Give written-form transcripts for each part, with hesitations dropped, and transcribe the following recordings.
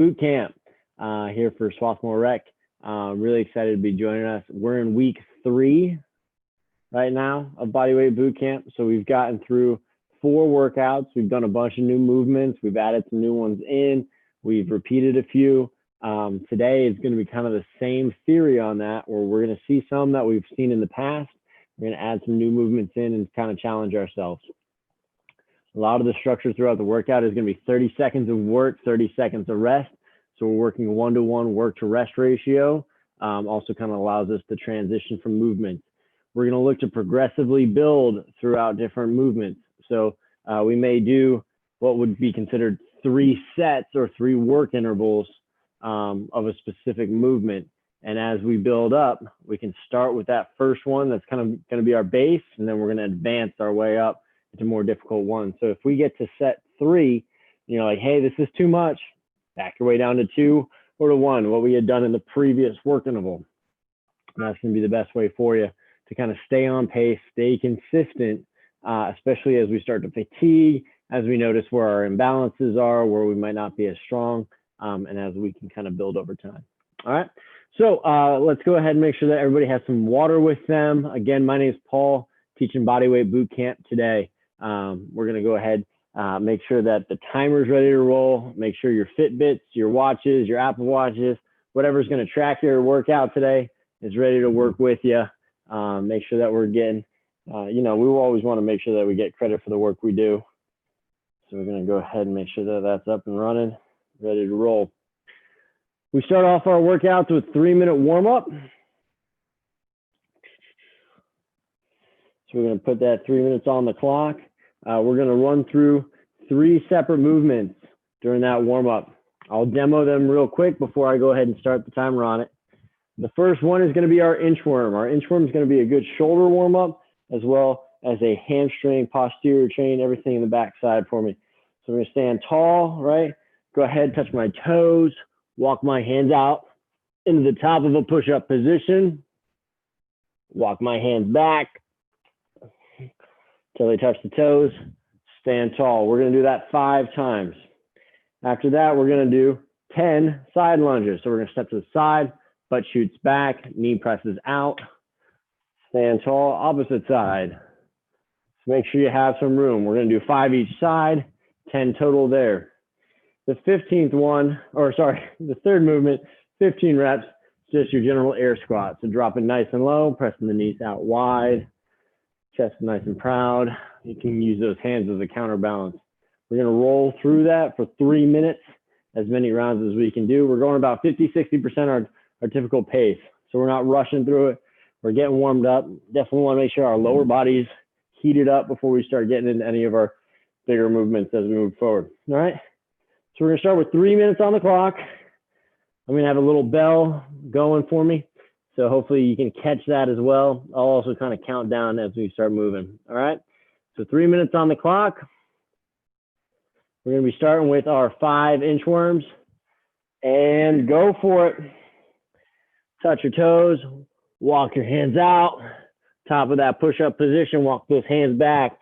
Bootcamp here for Swarthmore Rec. Really excited to be joining us. We're in week 3 right now of Bodyweight Bootcamp. So we've gotten through 4 workouts. We've done a bunch of new movements. We've added some new ones in. We've repeated a few. Today is going to be kind of the same theory on that, where we're going to see some that we've seen in the past. We're going to add some new movements in and kind of challenge ourselves. A lot of the structure throughout the workout is going to be 30 seconds of work, 30 seconds of rest. So we're working 1-to-1 work to rest ratio. Also kind of allows us to transition from movements. We're going to look to progressively build throughout different movements. So we may do what would be considered 3 sets or 3 work intervals of a specific movement. And as we build up, we can start with that first one that's kind of going to be our base, and then we're going to advance our way up into more difficult ones. So if we get to set 3, you know, like, hey, this is too much, back your way down to 2 or to 1, what we had done in the previous work interval. And that's going to be the best way for you to kind of stay on pace, stay consistent, especially as we start to fatigue, as we notice where our imbalances are, where we might not be as strong, and as we can kind of build over time. All right. So let's go ahead and make sure that everybody has some water with them. Again, my name is Paul, teaching Bodyweight Bootcamp today. We're going to go ahead, make sure that the timer's ready to roll. Make sure your Fitbits, your watches, your Apple Watches, whatever's going to track your workout today is ready to work with you. Make sure that we're getting, you know, we will always want to make sure that we get credit for the work we do. So we're going to go ahead and make sure that that's up and running, ready to roll. We start off our workouts with 3-minute warm-up. So we're going to put that 3 minutes on the clock. We're going to run through 3 separate movements during that warm-up. I'll demo them real quick before I go ahead and start the timer on it. The first one is going to be our inchworm. Our inchworm is going to be a good shoulder warm-up, as well as a hamstring, posterior chain, everything in the backside for me. So I'm going to stand tall, right? Go ahead, touch my toes, walk my hands out into the top of a push-up position. Walk my hands back until they touch the toes. Stand tall. We're going to do that 5 times. After that, we're going to do 10 side lunges. So we're going to step to the side, butt shoots back, knee presses out. Stand tall, opposite side. So make sure you have some room. We're going to do 5 each side, 10 total there. The 15th one, or sorry, the third movement, 15 reps, just your general air squat. So dropping nice and low, pressing the knees out wide, chest nice and proud. You can use those hands as a counterbalance. We're going to roll through that for 3 minutes, as many rounds as we can do. We're going about 50–60% our typical pace. So we're not rushing through it. We're getting warmed up. Definitely want to make sure our lower body's heated up before we start getting into any of our bigger movements as we move forward. All right. So we're going to start with 3 minutes on the clock. I'm going to have a little bell going for me. So hopefully you can catch that as well. I'll also kind of count down as we start moving. All right. So 3 minutes on the clock. We're going to be starting with our 5 inchworms. And go for it. Touch your toes. Walk your hands out. Top of that push-up position. Walk those hands back.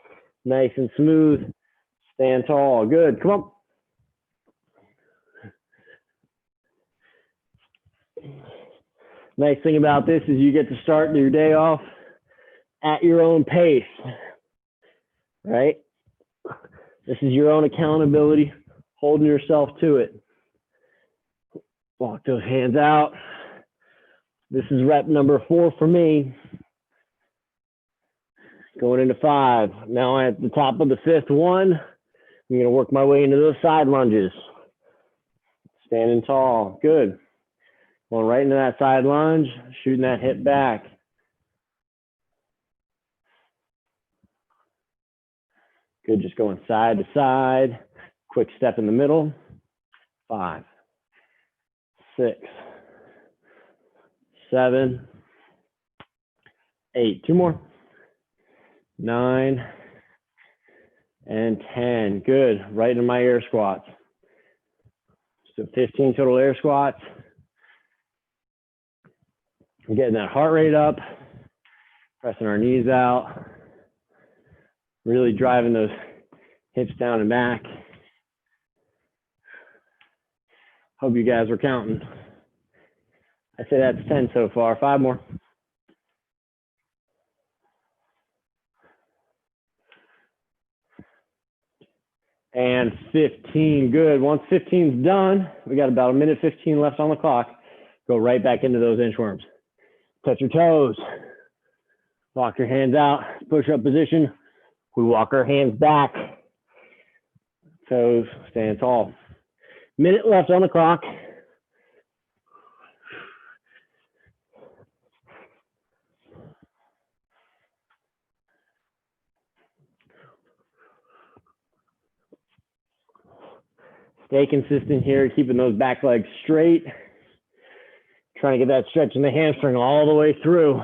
Nice and smooth. Stand tall. Good. Come on. Nice thing about this is you get to start your day off at your own pace, right? This is your own accountability, holding yourself to it. Walk those hands out. This is rep number 4 for me. Going into 5. Now at the top of the 5th one, I'm going to work my way into those side lunges. Standing tall. Good. Going right into that side lunge, shooting that hip back. Good, just going side to side. Quick step in the middle. 5, 6, 7, 8. 2 more. 9 and 10. Good, right into my air squats. So 15 total air squats. I'm getting that heart rate up, pressing our knees out, really driving those hips down and back. Hope you guys were counting. I say that's 10 so far. 5 more. And 15, good. Once 15's done, we got about 1:15 left on the clock. Go right back into those inchworms. Touch your toes. Walk your hands out, push-up position. We walk our hands back. Toes, stand tall. Minute left on the clock. Stay consistent here, keeping those back legs straight. Trying to get that stretch in the hamstring all the way through.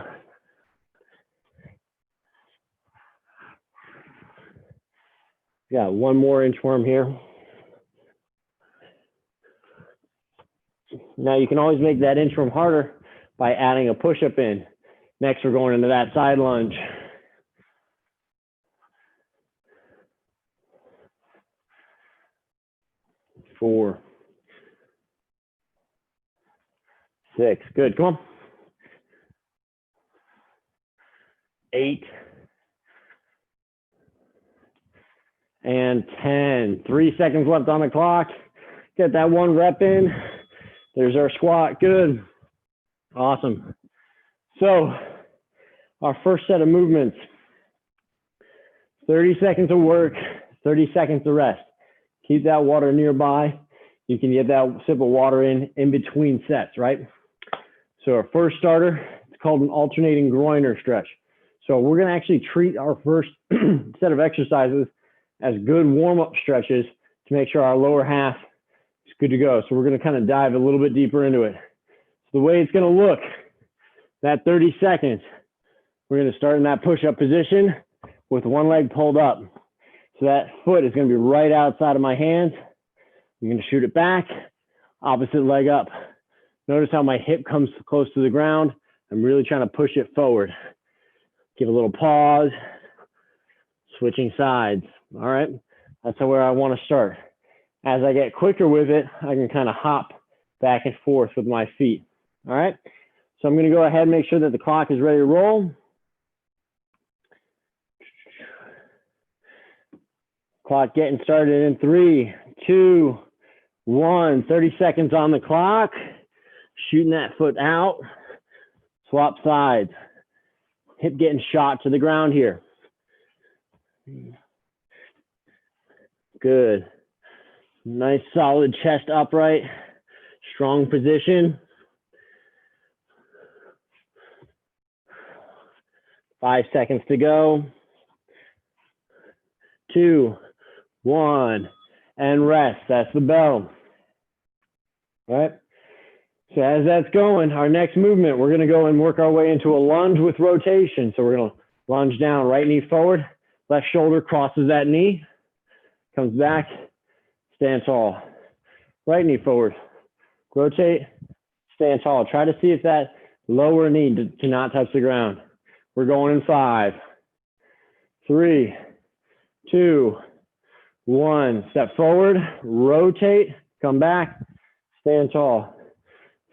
Got one more inchworm here. Now you can always make that inchworm harder by adding a push-up in. Next, we're going into that side lunge. Four, 6, good, come on. 8, and 10. 3 seconds left on the clock. Get that 1 rep in. There's our squat, good. Awesome. So our first set of movements, 30 seconds of work, 30 seconds of rest. Keep that water nearby. You can get that sip of water in between sets, right? So our first starter, it's called an alternating groiner stretch. So we're gonna actually treat our first set of exercises as good warm-up stretches to make sure our lower half is good to go. So we're gonna kind of dive a little bit deeper into it. So the way it's gonna look, that 30 seconds, we're gonna start in that push-up position with one leg pulled up. So that foot is gonna be right outside of my hands. I'm gonna shoot it back, opposite leg up. Notice how my hip comes close to the ground. I'm really trying to push it forward. Give a little pause, switching sides. All right, that's where I wanna start. As I get quicker with it, I can kind of hop back and forth with my feet. All right, so I'm gonna go ahead and make sure that the clock is ready to roll. Clock getting started in 3, 2, 1. 30 seconds on the clock. Shooting that foot out. Swap sides. Hip getting shot to the ground here. Good. Nice solid chest upright. Strong position. 5 seconds to go. 2, 1, and rest. That's the bell. All right. So as that's going, our next movement, we're going to go and work our way into a lunge with rotation. So we're going to lunge down, right knee forward, left shoulder crosses that knee, comes back, stand tall. Right knee forward, rotate, stand tall. Try to see if that lower knee cannot touch the ground. We're going in 5, 3, 2, 1. Step forward, rotate, come back, stand tall.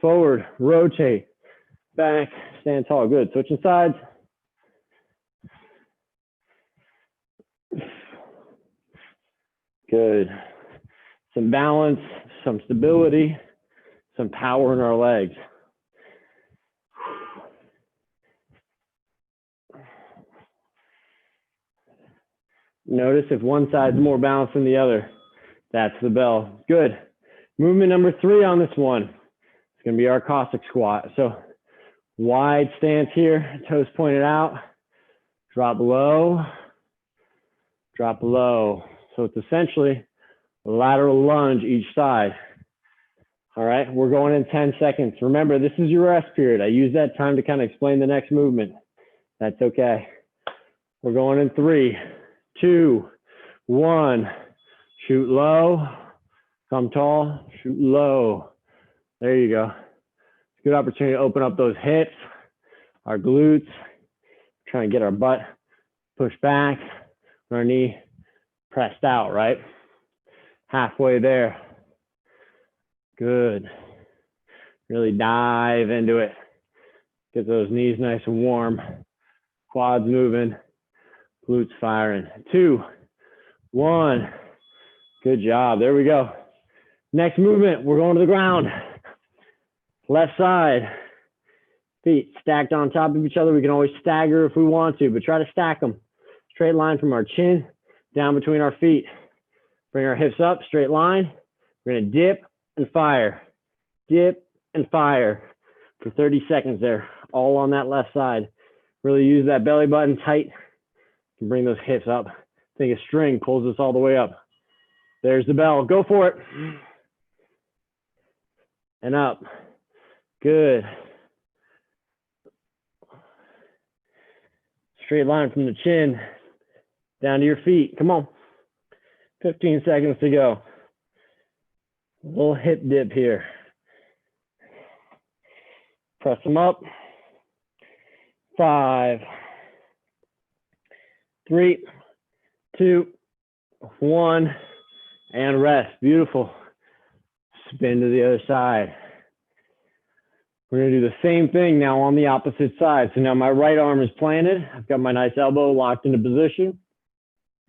Forward, rotate, back, stand tall. Good. Switching sides. Good. Some balance, some stability, some power in our legs. Notice if one side's more balanced than the other. That's the bell. Good. Movement number 3 on this one. It's going to be our Cossack squat. So wide stance here, toes pointed out, drop low, drop low. So it's essentially a lateral lunge each side. All right, we're going in 10 seconds. Remember, this is your rest period. I use that time to kind of explain the next movement. That's okay. We're going in 3, 2, 1. Shoot low, come tall, shoot low. There you go. It's a good opportunity to open up those hips, our glutes, trying to get our butt pushed back, our knee pressed out, right? Halfway there. Good. Really dive into it. Get those knees nice and warm. Quads moving. Glutes firing. 2, 1. Good job. There we go. Next movement, we're going to the ground. Left side. Feet stacked on top of each other. We can always stagger if we want to, but try to stack them. Straight line from our chin down between our feet. Bring our hips up, straight line. We're going to dip and fire. Dip and fire for 30 seconds there, all on that left side. Really use that belly button tight. You can bring those hips up. Think a string pulls us all the way up. There's the bell. Go for it. And up. Good. Straight line from the chin down to your feet. Come on. 15 seconds to go. A little hip dip here. Press them up. 5, 3, 2, 1, and rest. Beautiful. Spin to the other side. We're going to do the same thing now on the opposite side. So now my right arm is planted. I've got my nice elbow locked into position.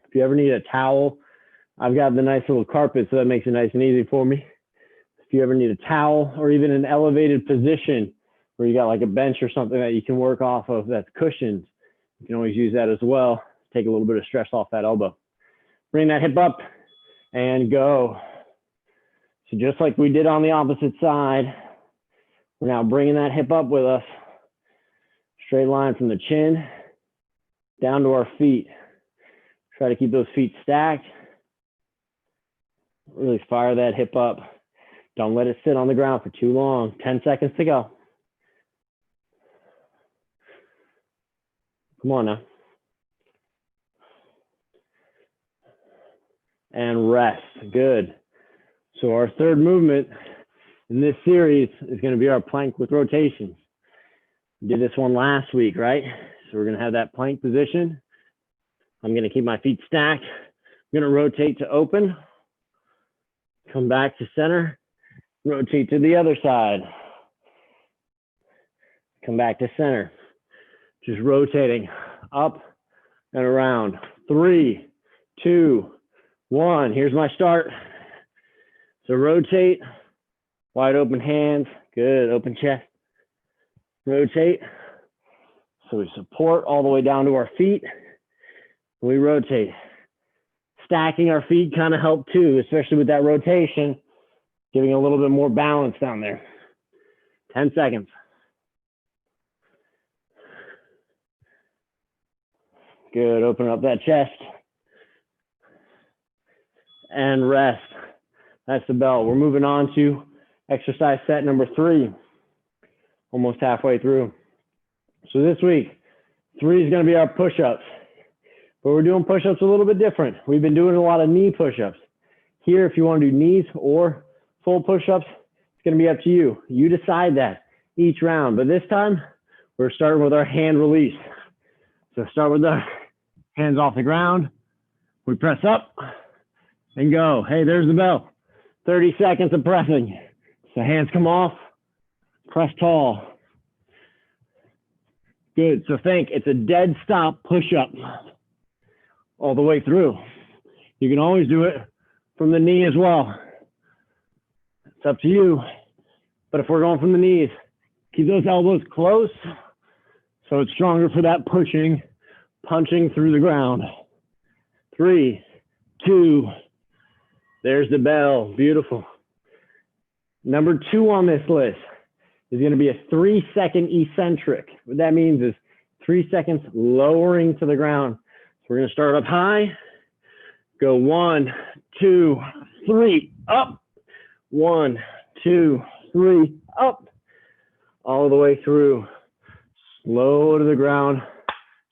If you ever need a towel, I've got the nice little carpet, so that makes it nice and easy for me. If you ever need a towel or even an elevated position where you got like a bench or something that you can work off of that's cushioned, you can always use that as well. Take a little bit of stress off that elbow. Bring that hip up and go. So just like we did on the opposite side, we're now bringing that hip up with us. Straight line from the chin down to our feet. Try to keep those feet stacked. Really fire that hip up. Don't let it sit on the ground for too long. 10 seconds to go. Come on now. And rest. Good. So our third movement in this series is going to be our plank with rotations. We did this one last week, right? So we're going to have that plank position. I'm going to keep my feet stacked. I'm going to rotate to open. Come back to center. Rotate to the other side. Come back to center. Just rotating up and around. 3, 2, 1. Here's my start. So rotate. Wide open hands. Good. Open chest. Rotate. So we support all the way down to our feet. We rotate. Stacking our feet kind of help too, especially with that rotation, giving a little bit more balance down there. 10 seconds. Good. Open up that chest. And rest. That's the bell. We're moving on to exercise set number 3. Almost halfway through. So this week, 3 is going to be our push-ups. But we're doing push-ups a little bit different. We've been doing a lot of knee push-ups. Here, if you want to do knees or full push-ups, it's going to be up to you. You decide that each round. But this time, we're starting with our hand release. So start with the hands off the ground. We press up and go. Hey, there's the bell. 30 seconds of pressing. So hands come off, press tall. Good. So think it's a dead stop push-up all the way through. You can always do it from the knee as well. It's up to you. But if we're going from the knees, keep those elbows close so it's stronger for that pushing, punching through the ground. 3, 2, there's the bell. Beautiful. Number 2 on this list is going to be a 3-second eccentric. What that means is 3 seconds lowering to the ground. So we're going to start up high, go 1, 2, 3, up, 1, 2, 3, up, all the way through. Slow to the ground,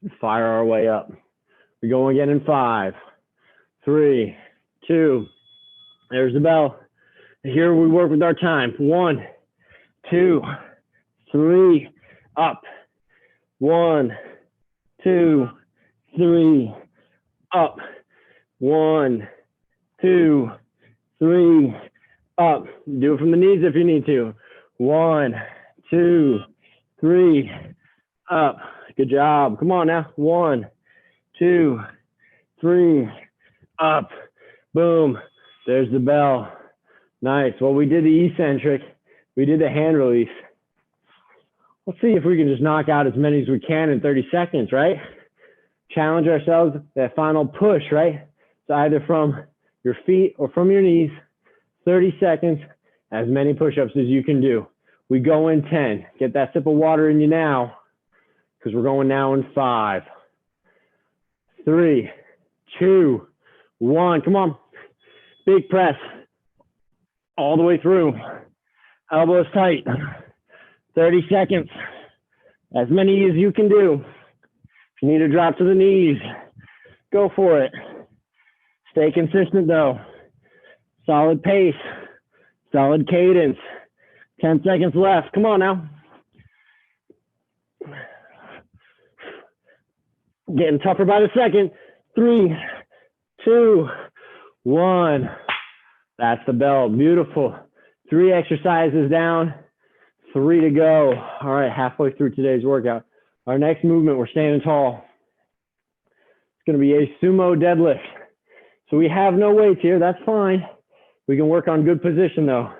and fire our way up. We go again in 5, 3, 2, there's the bell. Here we work with our time. 1, 2, 3, up. 1, 2, 3, up. 1, 2, 3, up. Do it from the knees if you need to. 1, 2, 3, up. Good job. Come on now. 1, 2, 3, up. Boom. There's the bell. Nice. Well, we did the eccentric. We did the hand release. Let's see if we can just knock out as many as we can in 30 seconds, right? Challenge ourselves, that final push, right? It's either from your feet or from your knees. 30 seconds, as many push-ups as you can do. We go in 10. Get that sip of water in you now, because we're going now in 5, 3, 2, 1. Come on. Big press. All the way through. Elbows tight. 30 seconds. As many as you can do. If you need to drop to the knees, go for it. Stay consistent though. Solid pace. Solid cadence. 10 seconds left. Come on now. Getting tougher by the second. 3, 2, 1. That's the bell. Beautiful. 3 exercises down. 3 to go. All right, halfway through today's workout. Our next movement, we're standing tall. It's going to be a sumo deadlift. So we have no weights here. That's fine. We can work on good position though.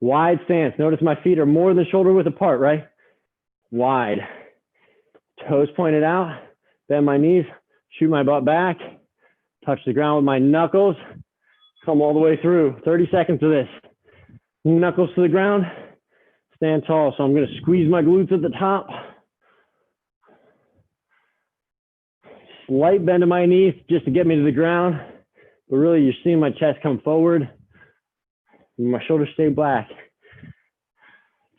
Wide stance. Notice my feet are more than shoulder width apart, right? Wide. Toes pointed out. Bend my knees. Shoot my butt back. Touch the ground with my knuckles. Come all the way through. 30 seconds of this. Knuckles to the ground. Stand tall. So I'm going to squeeze my glutes at the top. Slight bend of my knees just to get me to the ground. But really, you're seeing my chest come forward. And my shoulders stay back.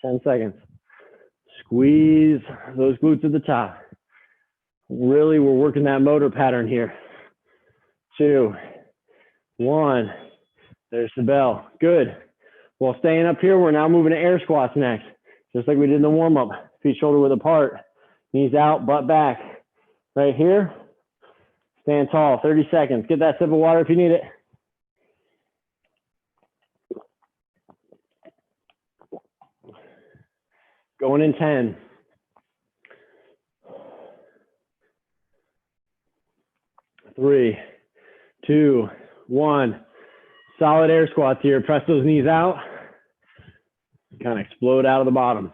10 seconds. Squeeze those glutes at the top. Really, we're working that motor pattern here. 2, 1. There's the bell. Good. While staying up here, we're now moving to air squats next. Just like we did in the warm-up. Feet shoulder width apart. Knees out, butt back. Right here. Stand tall. 30 seconds. Get that sip of water if you need it. Going in 10. 3, 2, 1. Solid air squats here. Press those knees out. Kind of explode out of the bottom.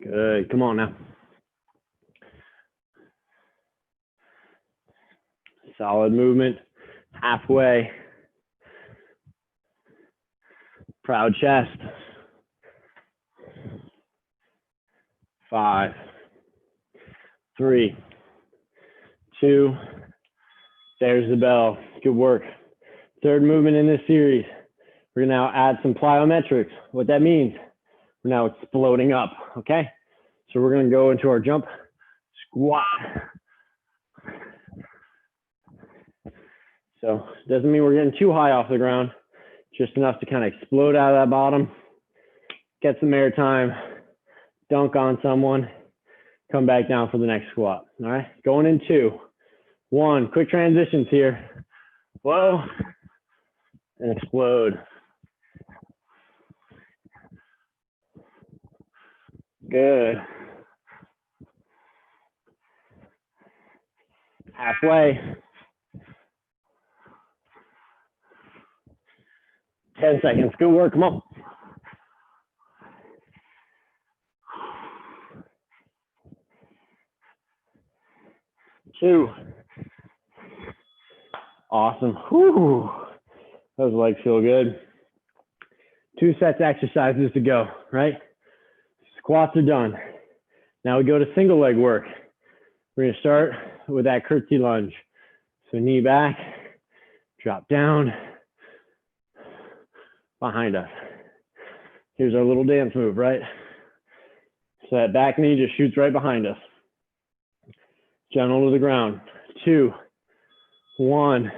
Good. Come on now. Solid movement. Halfway. Proud chest. 5, 3, 2. There's the bell. Good work. Third movement in this series. We're gonna now add some plyometrics. What that means, we're now exploding up, okay? So we're gonna go into our jump squat. So doesn't mean we're getting too high off the ground, just enough to kind of explode out of that bottom, get some air time, dunk on someone, come back down for the next squat, all right? Going in 2, 1, quick transitions here. Whoa, and explode. Good. Halfway. 10 seconds, good work, come on. Two. Awesome. Whew. Those legs feel good. 2 sets exercises to go, right? Squats are done. Now we go to single leg work. We're gonna start with that curtsy lunge. So knee back, drop down, behind us. Here's our little dance move, right? So that back knee just shoots right behind us. Gentle to the ground. 2, 1.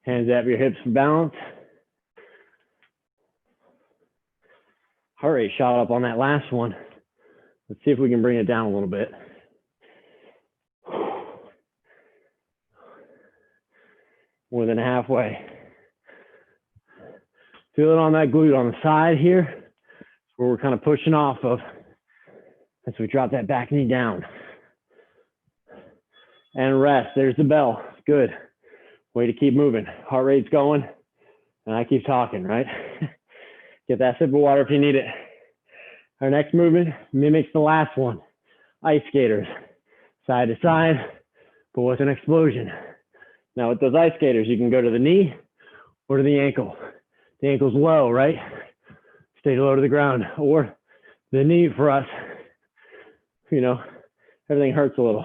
Hands at your hips for balance. Heart rate shot up on that last one. Let's see if we can bring it down a little bit. more than halfway. Feel it on that glute on the side here, where we're kind of pushing off of as we drop that back knee down. And rest, there's the bell, good. Way to keep moving, heart rate's going, and I keep talking, right? Get that sip of water if you need it. Our next movement mimics the last one. Ice skaters, side to side, but with an explosion. Now with those ice skaters, you can go to the knee or to the ankle. The ankle's low, right? Stay low to the ground. Or the knee for us, you know, everything hurts a little.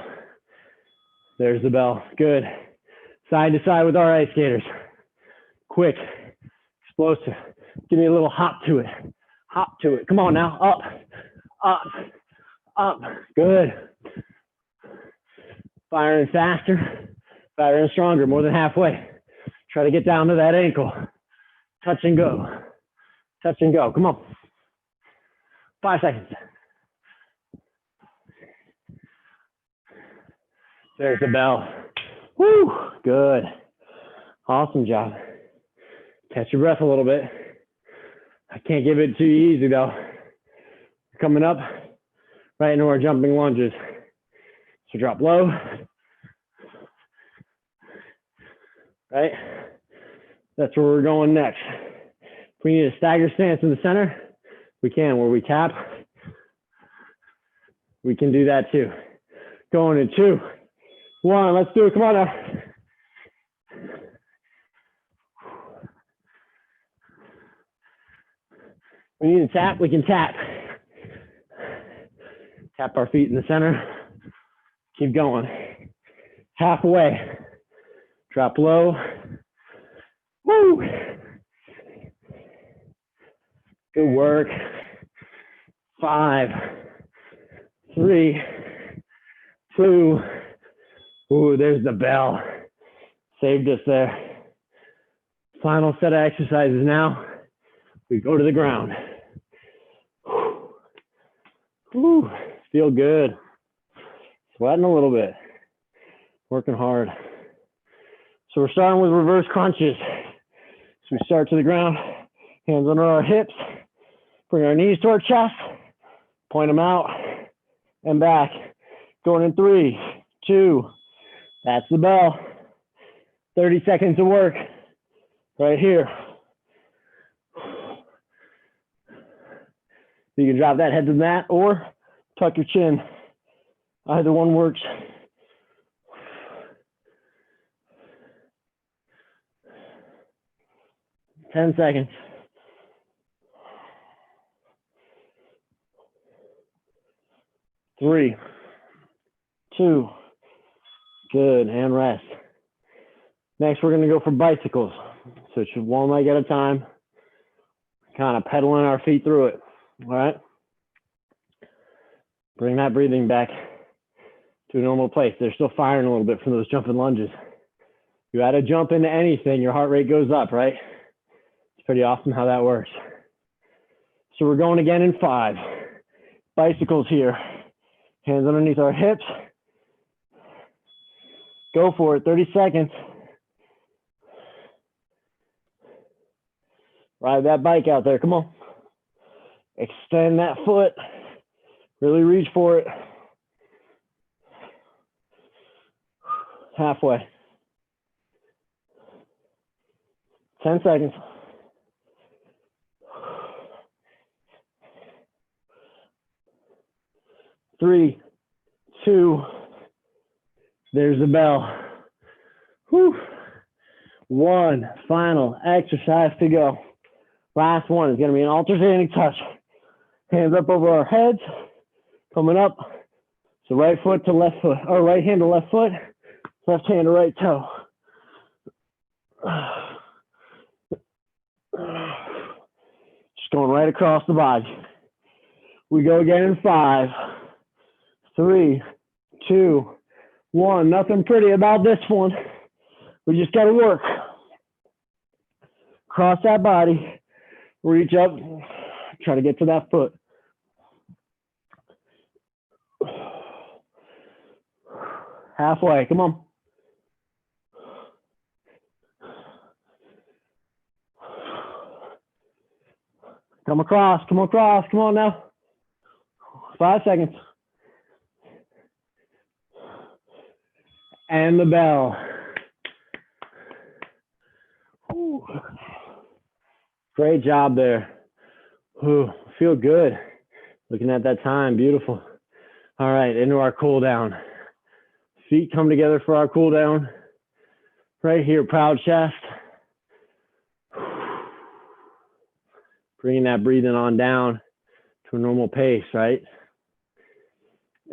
There's the bell, good. Side to side with our ice skaters. Quick, explosive. Give me a little hop to it. Hop to it. Come on now. Up, up, up. Good. Firing faster, firing stronger, more than halfway. Try to get down to that ankle. Touch and go. Touch and go. Come on. 5 seconds. There's the bell. Woo, good. Awesome job. Catch your breath a little bit. I can't give it too easy though. Coming up right into our jumping lunges. So drop low. Right? That's where we're going next. If we need a stagger stance in the center, we can, where we tap. We can do that too. Going in 2, 1, let's do it, come on now. We need to tap, we can tap. Tap our feet in the center. Keep going. Halfway. Drop low. Woo! Good work. 5, 3, 2. Ooh, there's the bell. Saved us there. Final set of exercises now. We go to the ground. Whew, feel good. Sweating a little bit. Working hard. So we're starting with reverse crunches. So we start to the ground, hands under our hips, bring our knees to our chest, point them out and back. Going in 3, 2, that's the bell. 30 seconds of work right here. You can drop that head to the mat or tuck your chin. Either one works. Ten seconds. 3, 2, good, and rest. Next, we're gonna go for bicycles. So it's one leg at a time, kind of pedaling our feet through it, all right? Bring that breathing back to a normal place. They're still firing a little bit from those jumping lunges. You add a jump into anything, your heart rate goes up, right? It's pretty awesome how that works. So we're going again in 5. Bicycles here. Hands underneath our hips. Go for it, 30 seconds. Ride that bike out there, come on. Extend that foot. Really reach for it. Halfway. 10 seconds. 3, 2, there's the bell. Whew. 1 final exercise to go. Last one is going to be an alternating touch. Hands up over our heads, coming up. So right foot to left foot, or right hand to left foot, left hand to right toe. Just going right across the body. We go again in 5, 3, 2, 1. Nothing pretty about this one. We just got to work. Cross that body, reach up, try to get to that foot. Halfway, come on. Come across, come across, come on now. 5 seconds. And the bell. Ooh. Great job there. Ooh, feel good. Looking at that time, beautiful. All right, into our cool down. Feet come together for our cool down. Right here, proud chest. Bringing that breathing on down to a normal pace, right?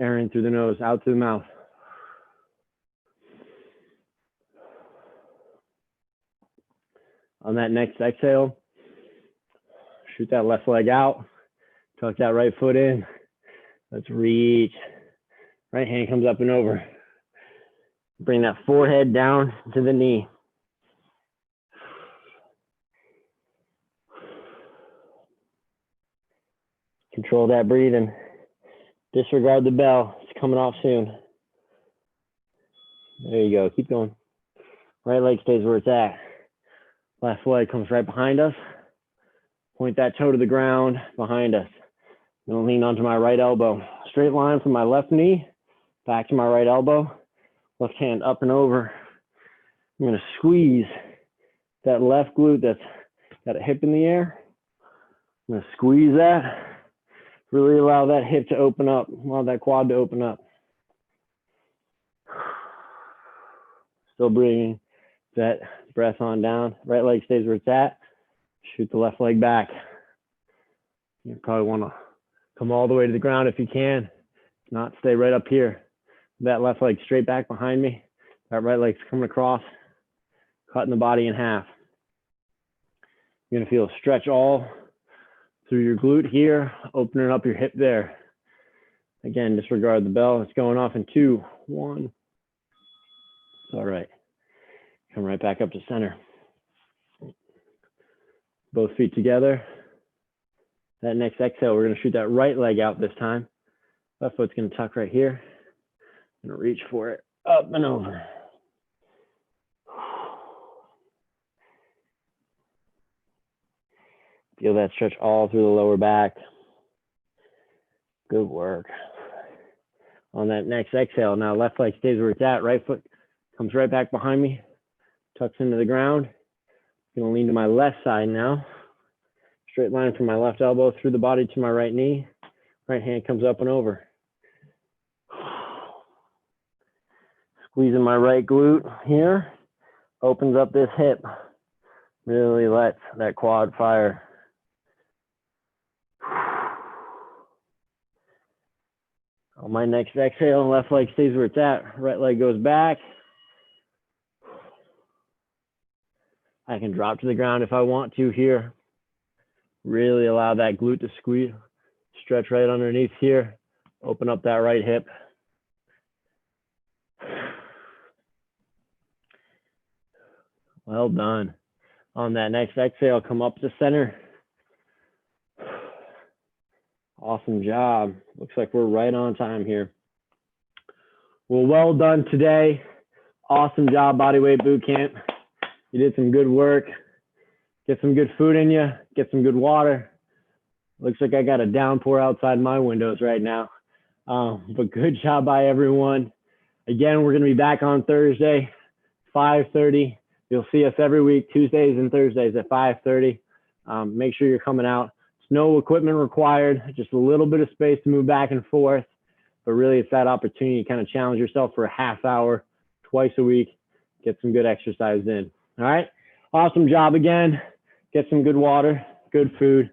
Air in through the nose, out through the mouth. On that next exhale, shoot that left leg out, tuck that right foot in. Let's reach. Right hand comes up and over. Bring that forehead down to the knee. Control that breathing. Disregard the bell. It's coming off soon. There you go. Keep going. Right leg stays where it's at. Left leg comes right behind us. Point that toe to the ground behind us. I'm going to lean onto my right elbow. Straight line from my left knee back to my right elbow. Left hand up and over. I'm going to squeeze that left glute that's got a hip in the air. I'm going to squeeze that. Really allow that hip to open up, allow that quad to open up. Still bringing that breath on down. Right leg stays where it's at. Shoot the left leg back. You probably want to come all the way to the ground if you can. If not, stay right up here. That left leg straight back behind me. That right leg's coming across, cutting the body in half. You're going to feel a stretch all through your glute here, opening up your hip there. Again, disregard the bell. It's going off in 2, 1. It's all right. Come right back up to center. Both feet together. That next exhale, we're going to shoot that right leg out this time. Left foot's going to tuck right here. I'm going to reach for it, up and over. Feel that stretch all through the lower back. Good work. On that next exhale, now left leg stays where it's at. Right foot comes right back behind me, tucks into the ground. I'm going to lean to my left side now. Straight line from my left elbow through the body to my right knee. Right hand comes up and over. Squeezing my right glute here. Opens up this hip. Really lets that quad fire. On my next exhale, left leg stays where it's at. Right leg goes back. I can drop to the ground if I want to here. Really allow that glute to squeeze, stretch right underneath here. Open up that right hip. Well done. On that next exhale, come up to center. Awesome job. Looks like we're right on time here. Well done today. Awesome job, Bodyweight Bootcamp. You did some good work. Get some good food in you. Get some good water. Looks like I got a downpour outside my windows right now. But good job by everyone. Again, we're going to be back on Thursday, 5:30. You'll see us every week, Tuesdays and Thursdays at 5:30. Make sure you're coming out. No equipment required, just a little bit of space to move back and forth. But really, it's that opportunity to kind of challenge yourself for a half hour, twice a week, get some good exercise in. All right. Awesome job again. Get some good water, good food.